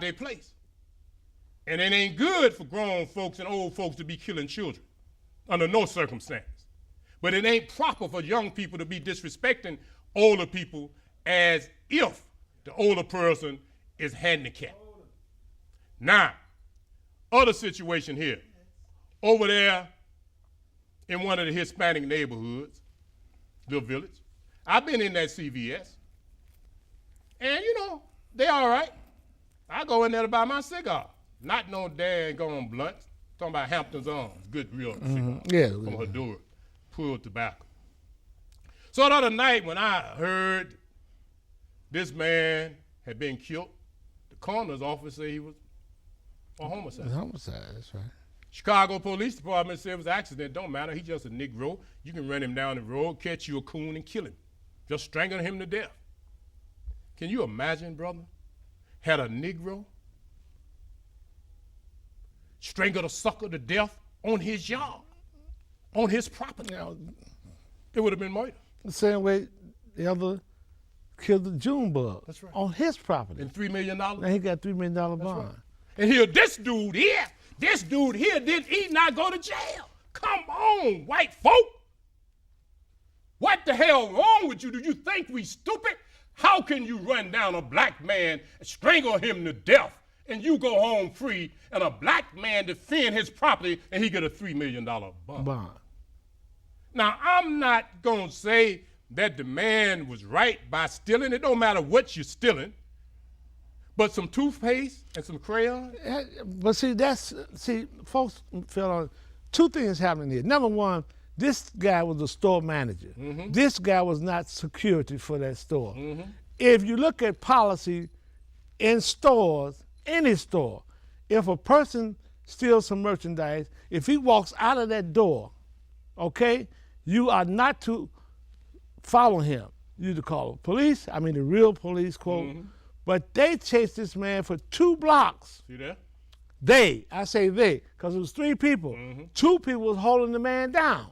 their place. And it ain't good for grown folks and old folks to be killing children under no circumstance. But it ain't proper for young people to be disrespecting older people as if the older person is handicapped. Now, other situation here. Over there in one of the Hispanic neighborhoods, the village, I've been in that CVS. And, you know, they all right. I go in there to buy my cigar. Not no daggone blunts. Talking about Hampton's Arms, good real cigar. Yeah. From Honduras, pulled tobacco. So the other night when I heard this man had been killed, the coroner's office said he was a homicide. Homicide, that's right. Chicago Police Department said it was an accident. Don't matter. He's just a Negro. You can run him down the road, catch you a coon, and kill him. Just strangle him to death. Can you imagine, brother? Had a Negro strangled a sucker to death on his yard, on his property. It would have been murder. The same way the other killed the June bug. That's right. On his property. And $3 million? Now he got $3 million bond. Right. And here, this dude here did he not go to jail? Come on, white folk. What the hell wrong with you? Do you think we stupid? How can you run down a black man and strangle him to death and you go home free and a black man defend his property and he get a $3 million bond? Now, I'm not going to say that the man was right by stealing. It don't matter what you're stealing. But some toothpaste and some crayon? But see, folks feel on two things happening here. Number one, this guy was a store manager. Mm-hmm. This guy was not security for that store. Mm-hmm. If you look at policy in stores, any store, if a person steals some merchandise, if he walks out of that door, okay, you are not to follow him. You to call the police, the real police, quote. Mm-hmm. But they chased this man for 2 blocks. See that? I say they, because it was 3 people. Mm-hmm. 2 people was holding the man down,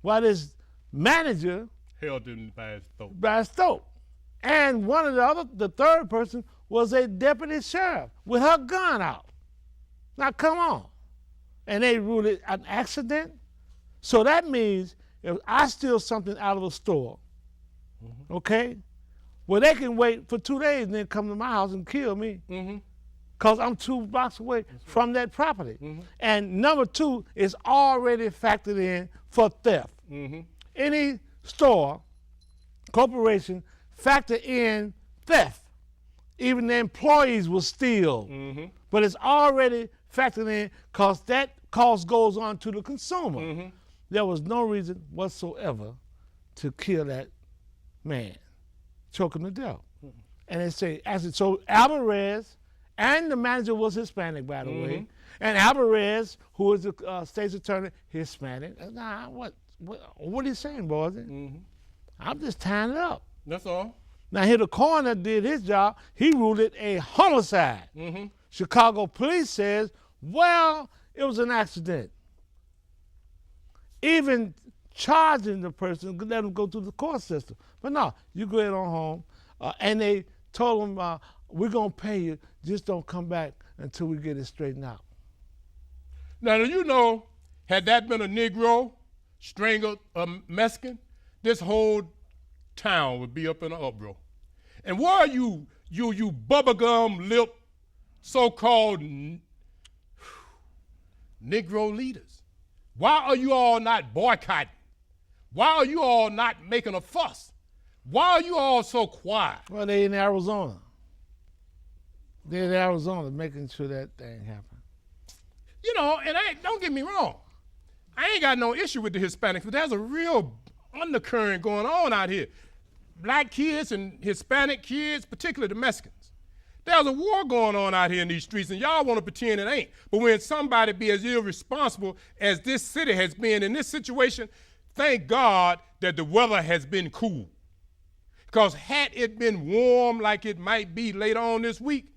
while this manager held him by his throat. And the third person was a deputy sheriff with her gun out. Now come on. And they ruled it an accident. So that means if I steal something out of a store, mm-hmm. okay, well, they can wait for 2 days and then come to my house and kill me because I'm 2 blocks away from that property. Mm-hmm. And number 2 is already factored in for theft. Mm-hmm. Any store, corporation, factor in theft. Even the employees will steal. Mm-hmm. But it's already factored in because that cost goes on to the consumer. Mm-hmm. There was no reason whatsoever to kill that man. Choke him to death. Mm-hmm. And they say, so Alvarez, and the manager was Hispanic, by the way, and Alvarez, who was the state's attorney, Hispanic. Nah, what are you saying, boys? Mm-hmm. I'm just tying it up. That's all. Now, here the coroner did his job. He ruled it a homicide. Mm-hmm. Chicago police says, well, it was an accident. Even charging the person, let them go through the court system. But no, you go ahead on home. And they told him, we're going to pay you, just don't come back until we get it straightened out. Now, do you know, had that been a Negro strangled a Mexican, this whole town would be up in an uproar. And where are you bubblegum lip so-called Negro leaders? Why are you all not boycotting? Why are you all not making a fuss? Why are you all so quiet? Well, they're in Arizona. They're in Arizona making sure that thing happens. You know, and don't get me wrong. I ain't got no issue with the Hispanics, but there's a real undercurrent going on out here. Black kids and Hispanic kids, particularly the Mexicans. There's a war going on out here in these streets, and y'all want to pretend it ain't. But when somebody be as irresponsible as this city has been in this situation, thank God that the weather has been cool. Because had it been warm like it might be later on this week,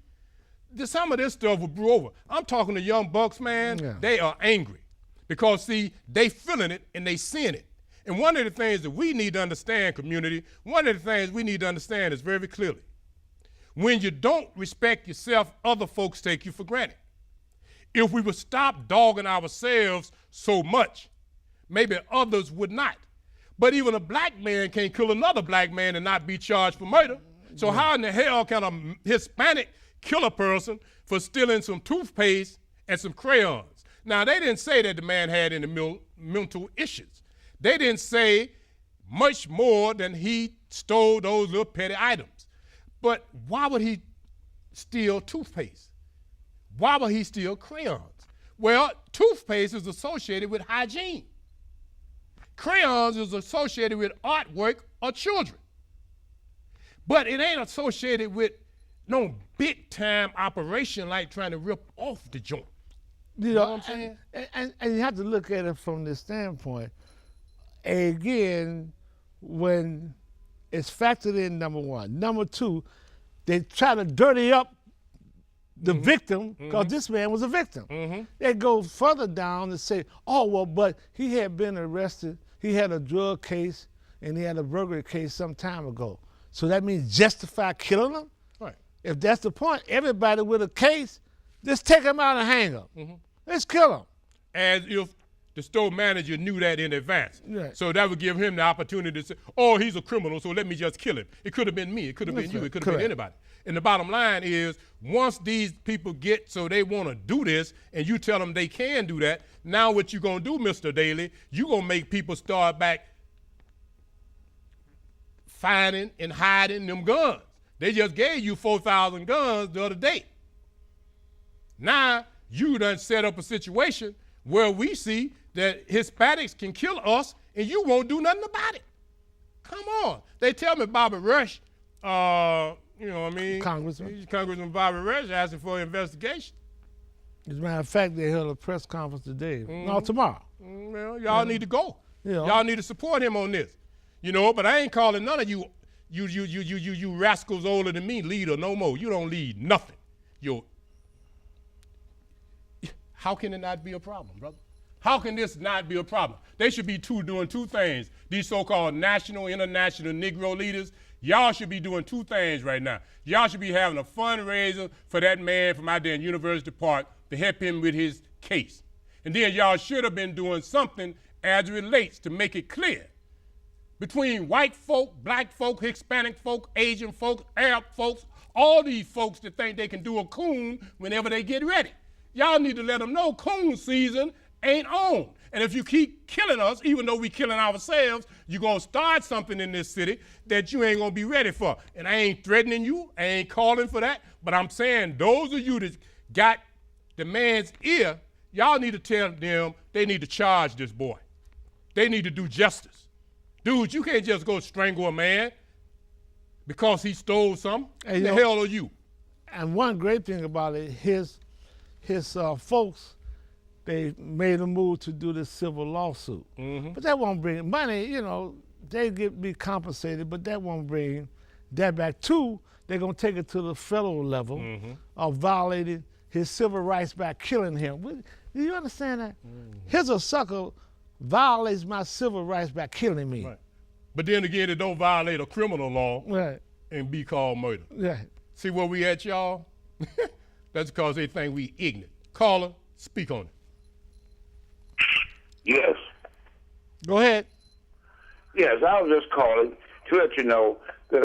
some of this stuff would brew over. I'm talking to young bucks, man. Yeah. They are angry because, see, they feeling it and they seeing it. And one of the things that we need to understand, community, one of the things we need to understand is very clearly, When you don't respect yourself, other folks take you for granted. If we would stop dogging ourselves so much, maybe others would not. But even a black man can't kill another black man and not be charged for murder. So how in the hell can a Hispanic kill a person for stealing some toothpaste and some crayons? Now, they didn't say that the man had any mental issues. They didn't say much more than he stole those little petty items. But why would he steal toothpaste? Why would he steal crayons? Well, toothpaste is associated with hygiene. Crayons is associated with artwork or children. But it ain't associated with no big-time operation like trying to rip off the joint. You know what I'm saying? And you have to look at it from this standpoint. Again, when it's factored in, number one. Number two, they try to dirty up the victim because this man was a victim. They go further down and say, oh, well, but he had been arrested. He had a drug case and he had a burglary case some time ago. So that means justify killing him? Right. If that's the point, everybody with a case, just take him out and hang him. Let's kill him. As if the store manager knew that in advance. Right. So that would give him the opportunity to say, oh, he's a criminal, so let me just kill him. It could have been me. It could have been you. It could have been anybody. And the bottom line is, once these people get so they want to do this and you tell them they can do that, now what you going to do, Mr. Daly, you going to make people start back finding and hiding them guns. They just gave you 4,000 guns the other day. Now, you done set up a situation where we see that Hispanics can kill us and you won't do nothing about it. Come on. They tell me Bobby Rush, you know what I mean? Congressman Bobby Rush asking for an investigation. As a matter of fact, they held a press conference today. No, tomorrow. Well, y'all need to go. Yeah. Y'all need to support him on this. You know, but I ain't calling none of you rascals older than me leader no more. You don't lead nothing. How can it not be a problem, brother? How can this not be a problem? They should be doing two things. These so-called national, international Negro leaders, y'all should be doing two things right now. Y'all should be having a fundraiser for that man from out there in University Park to help him with his case. And then y'all should have been doing something as it relates to make it clear between white folk, black folk, Hispanic folk, Asian folks, Arab folks, all these folks that think they can do a coon whenever they get ready. Y'all need to let them know coon season ain't on. And if you keep killing us, even though we killing ourselves, you're going to start something in this city that you ain't going to be ready for. And I ain't threatening you. I ain't calling for that. But I'm saying those of you that got the man's ear, y'all need to tell them they need to charge this boy. They need to do justice. Dude, you can't just go strangle a man because he stole something. Who the hell are you? And one great thing about it, his folks, they made a move to do this civil lawsuit. But that won't bring money, you know, they be compensated, but that won't bring that back. Two, they're going to take it to the federal level of violating his civil rights by killing him. Do you understand that? Here's a sucker violates my civil rights by killing me. Right. But then again, it don't violate a criminal law and be called murder. Right. See where we at, y'all? That's because they think we ignorant. Caller, speak on it. Yes. Go ahead. Yes, I was just calling to let you know